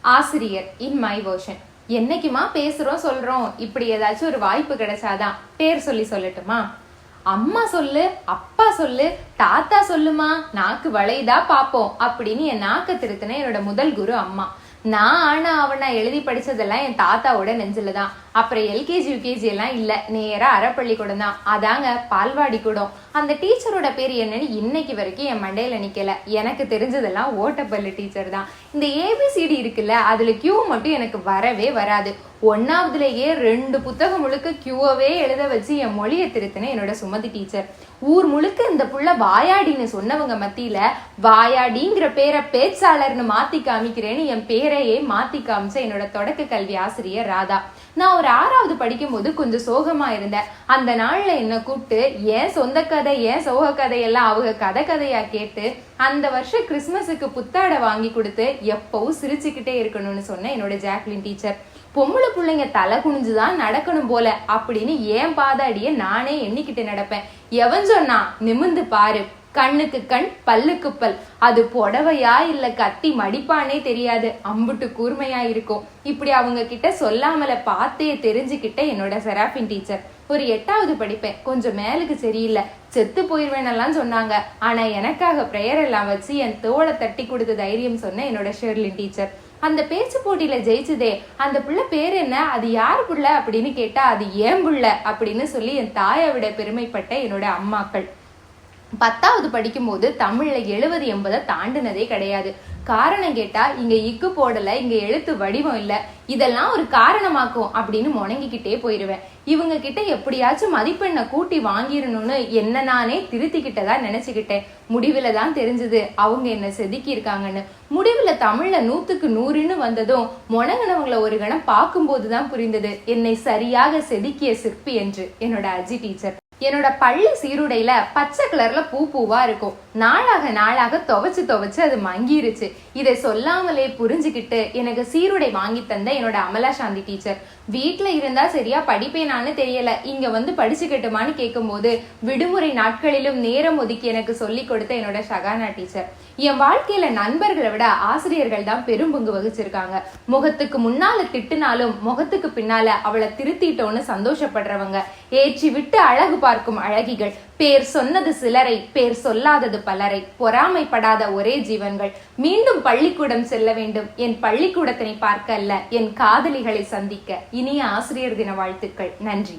ஆசிரியர் in my version. என்னைக்குமா பேசுறோம் சொல்றோம், இப்படி ஏதாச்சும் ஒரு வாய்ப்பு கிடைச்சாதான் பேர் சொல்லி சொல்லட்டுமா? அம்மா சொல்லு, அப்பா சொல்லு, தாத்தா சொல்லுமா, நாக்கு வளையுதா பாப்போம் அப்படின்னு என் நாக்க திருத்தின என்னோட முதல் குரு அம்மா. நான் ஆனா அவனா எழுதி படிச்சதெல்லாம் என் தாத்தாவோட நெஞ்சிலதான். அப்புறம் எல்கேஜி யூகேஜி எல்லாம் இல்ல, நேரா அறப்பள்ளிக்கூடம் தான். அதாங்க பால்வாடி கூடம். அந்த டீச்சரோட பேர் என்னன்னு இன்னைக்கு வரைக்கும் என் மண்டையில நிக்கல. எனக்கு தெரிஞ்சதெல்லாம் ஓட்டப்பள்ளி டீச்சர் தான். இந்த ஏபிசிடி இருக்குல்ல, அதுல கியூ மட்டும் எனக்கு வரவே வராது. 1ஆவதுலயே 2 புத்தகம் முழுக்க கியூவே எழுத வச்சு என் மொழியை திருத்தின என்னோட சுமதி டீச்சர். ஊர் முழுக்க இந்த புள்ள வாயாடின்னு சொன்னவங்க மத்தியில வாயாடிங்கிற பேரை பேச்சாளர்னு மாத்தி காமிக்கிறேன்னு என் பேரையே மாத்தி காமிச்ச என்னோட தொடக்க கல்வி ஆசிரியர் ராதா. நான் ஒரு 6ஆவது படிக்கும் போது கொஞ்சம் சோகமா இருந்தேன். அந்த நாள்ல என்ன கூப்பிட்டு ஏன் சொந்த கதை, ஏன் சோக கதையெல்லாம் அவங்க கதையா கேட்டு அந்த வருஷம் கிறிஸ்துமஸுக்கு புத்தாடை வாங்கி கொடுத்து எப்பவும் சிரிச்சுக்கிட்டே இருக்கணும்னு சொன்ன என்னோட ஜாக்லின் டீச்சர். பொம்பளை பிள்ளைங்க தலை குனிஞ்சுதான் நடக்கணும் போல அப்படின்னு ஏன் பாதாடிய நானே எண்ணிக்கிட்டு நடப்பேன். எவன் சொன்னா நிமிந்து பாரு, கண்ணுக்கு கண் பல்லுக்கு பல், அது புடவையா இல்ல கத்தி மடிப்பானே தெரியாது, அம்புட்டு கூர்மையா இருக்கும். இப்படி அவங்க கிட்ட சொல்லாமல பார்த்தே தெரிஞ்சுக்கிட்ட என்னோட செராபின் டீச்சர். ஒரு 8ஆவது படிப்பேன். கொஞ்சம் மேலுக்கு சரியில்லை, செத்து போயிருவேனெல்லாம் சொன்னாங்க. ஆனா எனக்காக பிரேயர் எல்லாம் வச்சு என் தோளை தட்டி கொடுத்த தைரியம் சொன்ன என்னோட ஷெர்லின் டீச்சர். அந்த பேச்சு போட்டியில ஜெயிச்சதே அந்த பிள்ளை பேர் என்ன, அது யார் புள்ள அப்படின்னு கேட்டா அது ஏன் புள்ள அப்படின்னு சொல்லி என் தாயை விட பெருமைப்பட்ட என்னோட அம்மாக்கள். 10ஆவது படிக்கும் போது தமிழ்ல 70-80 தாண்டினதே கிடையாது. காரணம் கேட்டா இங்க இக்கு போடல, இங்க எழுத்து வடிவம் இல்ல, இதெல்லாம் ஒரு காரணமாக்கும் அப்படின்னு முணங்கிக்கிட்டே போயிருவேன். இவங்க கிட்ட எப்படியாச்சும் மதிப்பெண்ணை கூட்டி வாங்கிடணும்னு என்ன நானே திருத்திக்கிட்டதா நினைச்சுக்கிட்டேன். முடிவுல தான் தெரிஞ்சது அவங்க என்ன செதுக்கி இருக்காங்கன்னு. முடிவுல தமிழ்ல 100க்கு 100ன்னு வந்ததும் முணங்கினவங்களை ஒரு கணம் பார்க்கும்போதுதான் புரிந்தது என்னை சரியாக செதுக்கிய சிற்பி என்று என்னோட அஜி டீச்சர். என்னோட பள்ளி சீருடையில பச்சை கலர்ல பூவா இருக்கும். நாளாக துவைச்சு அது மங்கிருச்சு. இதை சொல்லாமலே புரிஞ்சுக்கிட்டு எனக்கு சீருடை வாங்கி தந்த என்னோட அமலா சாந்தி டீச்சர். வீட்டுல இருந்தா சரியா படிப்பேனான்னு தெரியல, இங்க வந்து படிச்சுக்கட்டுமான்னு கேட்கும் போது விடுமுறை நாட்களிலும் நேரம் ஒதுக்கி எனக்கு சொல்லி கொடுத்த என்னோட ஷகானா டீச்சர். என் வாழ்க்கையில நண்பர்களை விட ஆசிரியர்கள் தான் பெரும் பங்கு வகிச்சிருக்காங்க. முகத்துக்கு முன்னால திட்டுனாலும் முகத்துக்கு பின்னால அவளை திருத்திட்டோன்னு சந்தோஷப்படுறவங்க, ஏற்றி விட்டு அழகு பார்க்கும் அழகிகள், பேர் சொன்னது சிலரை பேர் சொல்லாதது பலரை, பொறாமைப்படாத ஒரே ஜீவன்கள். மீண்டும் பள்ளிக்கூடம் செல்ல வேண்டும், என் பள்ளிக்கூடத்தினை பார்க்க அல்ல, என் காதலிகளை சந்திக்க. இனிய ஆசிரியர் தின வாழ்த்துக்கள். நன்றி.